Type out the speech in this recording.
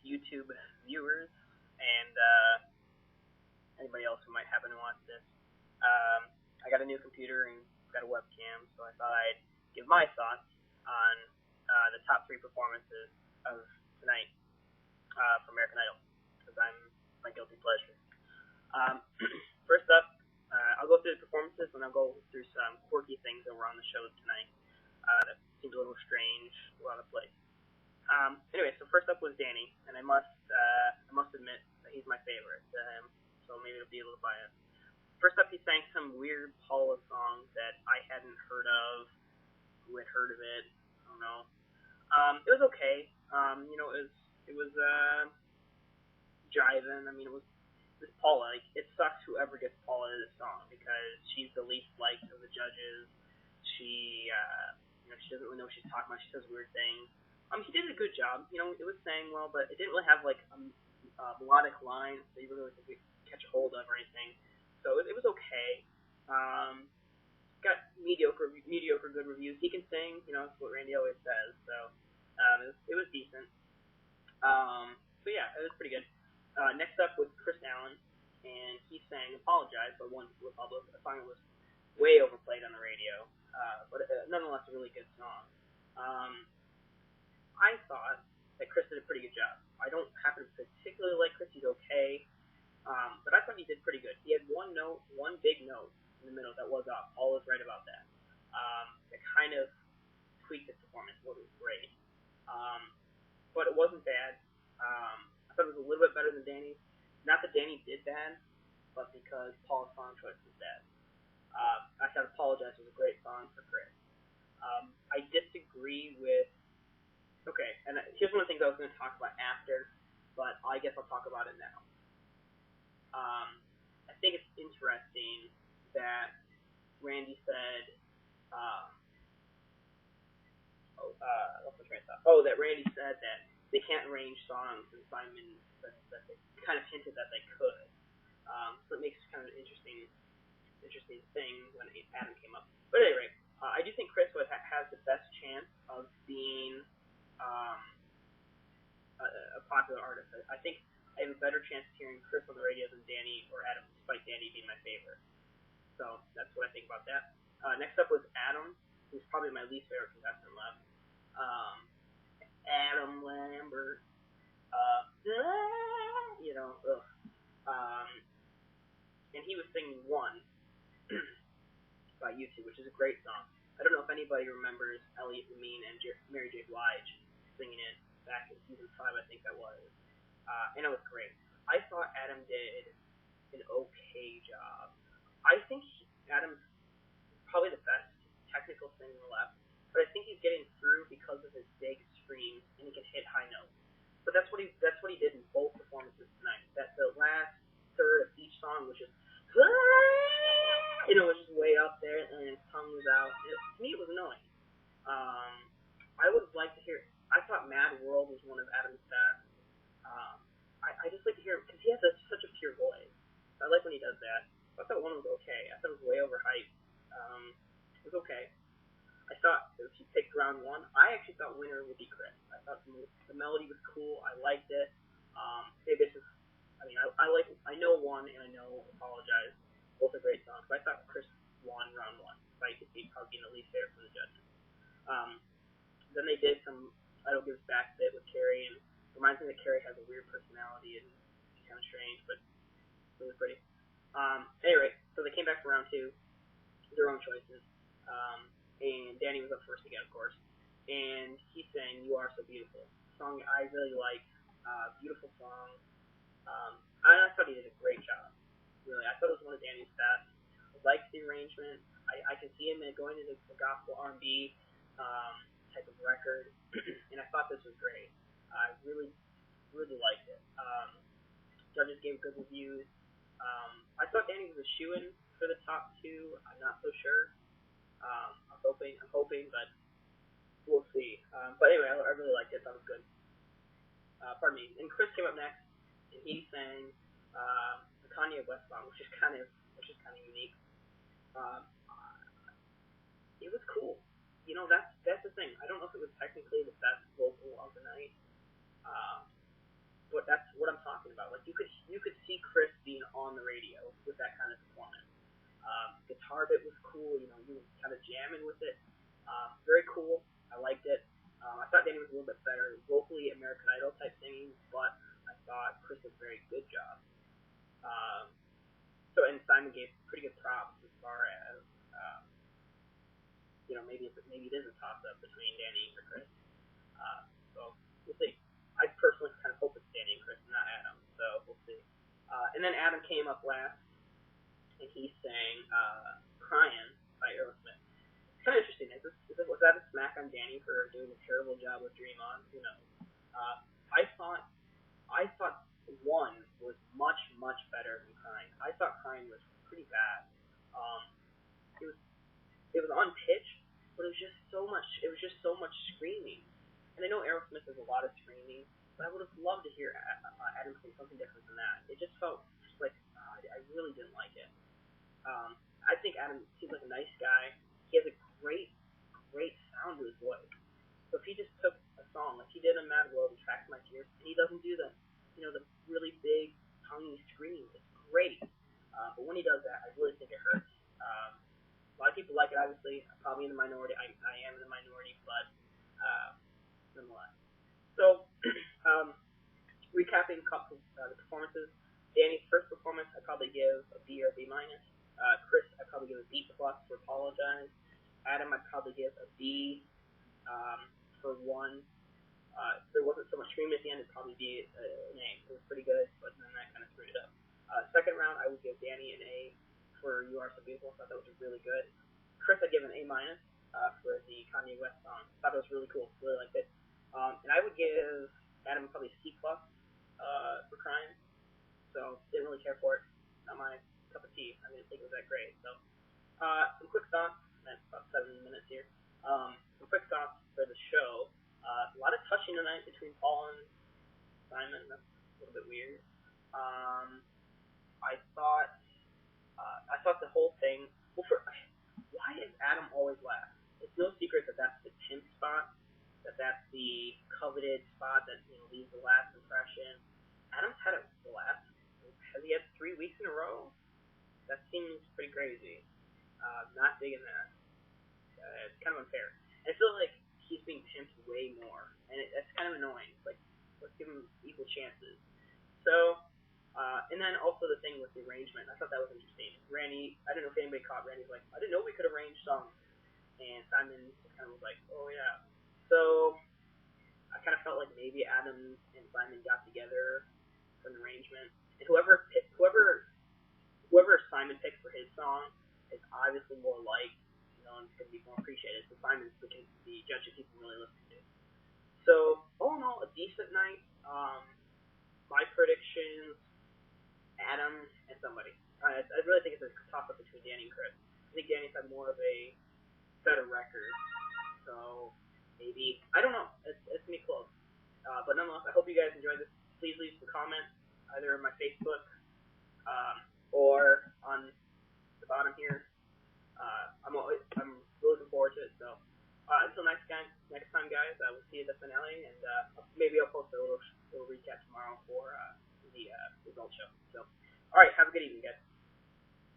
YouTube viewers and anybody else who might happen to watch this. I got a new computer and got a webcam, so I thought I'd give my thoughts on the top three performances of tonight for American Idol, because I'm my guilty pleasure. Um, First up, I'll go through the performances and I'll go through some quirky things that were on the show tonight that seemed a little strange, out of place. Anyway, so first up was Danny, and I must admit that he's my favorite. So maybe it'll be a little biased. First up, he sang some weird Paula song that I hadn't heard of. Who had heard of it? I don't know. It was okay. It was jiving. I mean, it was Paula. Like, it sucks whoever gets Paula this song because she's the least liked of the judges. She, she doesn't really know what she's talking about. She says weird things. She did a good job. It was sang well, but it didn't really have like a melodic line that you really could catch a hold of or anything. So it was okay. Got mediocre good reviews. He can sing. That's what Randy always says. So it was decent. So yeah, it was pretty good. Next up was Chris Allen, and he sang "Apologize" by One Republic, a song that was way overplayed on the radio, but nonetheless a really good song. I thought that Chris did a pretty good job. I don't happen to particularly like Chris. He's okay, but I thought he did pretty good. He had one big note in the middle that was off. Paul was right about that. It kind of tweaked his performance. It wasn't great, but it wasn't bad. I thought it was a little bit better than Danny's. Not that Danny did bad, but because Paul's song choice was bad. I thought "Apologize" was a great song for Chris. I disagree with. Okay, and here's one of the things I was going to talk about after, but I guess I'll talk about it now. I think it's interesting that Randy said, what's my train of thought? Oh, that Randy said that they can't arrange songs, and Simon that they kind of hinted that they could. So it makes kind of an interesting thing when Adam came up. But anyway, I do think Chris has the best chance of being a popular artist. I think I have a better chance of hearing Chris on the radio than Danny or Adam, despite Danny being my favorite. So that's what I think about that. Next up was Adam, who's probably my least favorite contestant left. Adam Lambert. Ugh. And he was singing "One" by U2, which is a great song. I don't know if anybody remembers Elliot Lamine and Mary J. Blige singing it back in season 5, I think that was. And it was great. I thought Adam did an okay job. I think Adam's probably the best technical singer left, but I think he's getting through because of his big screams and he can hit high notes. But that's what he did in both performances tonight. That the last third of each song was just was just way up there and his tongue was out. To me it was annoying. I would have liked to hear. I thought "Mad World" was one of Adam's best. I just like to hear because he has such a pure voice. I like when he does that. I thought one was okay. I thought it was way overhyped. It was okay. I thought if he picked round one, I actually thought winner would be Chris. I thought the melody was cool. I liked it. Maybe this is. I know "One" and I know "Apologize." Both are great songs, but I thought Chris won round one. Despite it probably being the least favorite for the judges. Then they did some Idol Gives Back bit with Carrie, and it reminds me that Carrie has a weird personality and she's kind of strange, but really pretty. Anyway, so they came back for round two, their own choices, and Danny was up first again, of course, and he sang "You Are So Beautiful," a song I really like, beautiful song. I thought he did a great job, really. I thought it was one of Danny's best. I liked the arrangement. I can see him going into the gospel R&B type of record, and I thought this was great. I really liked it. Judges gave good reviews. I thought Danny was a shoo-in for the top two. I'm not so sure. I'm hoping, but we'll see. But anyway, I really liked it. That was good. Pardon me. And Chris came up next, and he sang the Kanye West song, which is kind of unique. It was cool. That's the thing. I don't know if it was technically the best vocal of the night. guitar bit was cool. You know, he was kind of jamming with it. Very cool. I liked it. I thought Danny was a little bit better vocally, American Idol type singing, but I thought Chris did a very good job. Um, and Simon gave pretty good props as far as maybe it is a toss up between Danny and Chris. So we'll see. I personally kind of hope it's Danny and Chris, not Adam. So we'll see. And then Adam came up last, and he sang "Crying" by Aerosmith. It's kind of interesting. Was that a smack on Danny for doing a terrible job with Dream On? Who knows? I thought one was much better than Crying. I thought Crying was pretty bad. Um, it was on pitch, but it was just so much. It was just so much screaming. And I know Aerosmith does a lot of screaming, but I would have loved to hear Adam sing something different than that. It just felt like I really didn't like it. I think Adam seems like a nice guy. He has a great sound to his voice. So if he just took a song like he did in Mad World and Tracked My Tears, and he doesn't do the really big tonguey scream, it's great. But when he does that, I really think it hurts. A lot of people like it, obviously. I'm probably in the minority. I am in the minority, but nonetheless. So, recapping the performances. Danny's first performance, I'd probably give a B or a B minus. Chris, I'd probably give a B plus for Apologize. Adam, I'd probably give a B for one. If there wasn't so much screaming at the end, it'd probably be an A. It was pretty good, but then that kind of screwed it up. Second round, I would give Danny an A for You Are So Beautiful. I thought that was really good. Chris, I'd give an A minus for the Kanye West song. I thought that was really cool. Really liked it. And I would give Adam probably C plus for Crying. So didn't really care for it. Not my cup of tea. I didn't think it was that great. So some quick thoughts. That's about 7 minutes here. Some quick thoughts for the show. A lot of touching tonight between Paul and Simon. That's a little bit weird. I thought the whole thing. Why is Adam always last? It's no secret that that's the 10th spot. That's the coveted spot that leaves the last impression. Adam's had it the last. Has he had 3 weeks in a row? That seems pretty crazy. Not digging that. It's kind of unfair. I feel like he's being pimped way more, and that's kind of annoying. It's like, let's give him equal chances. So, and then also the thing with the arrangement, I thought that was interesting. Randy, I don't know if anybody caught Randy's like, I didn't know we could arrange songs. And Simon just kind of was like, oh yeah. So, I kind of felt like maybe Adam and Simon got together for an arrangement. And whoever Simon picked for his song is obviously more liked, and it's going to be more appreciated. So Simon's the judge that people really listen to. So, all in all, a decent night. My predictions, Adam and somebody. I really think it's a toss-up between Danny and Chris. I think Danny's had more of a better record. So, maybe. I don't know. It's going to be close. But nonetheless, I hope you guys enjoyed this. Please leave some comments, either on my Facebook or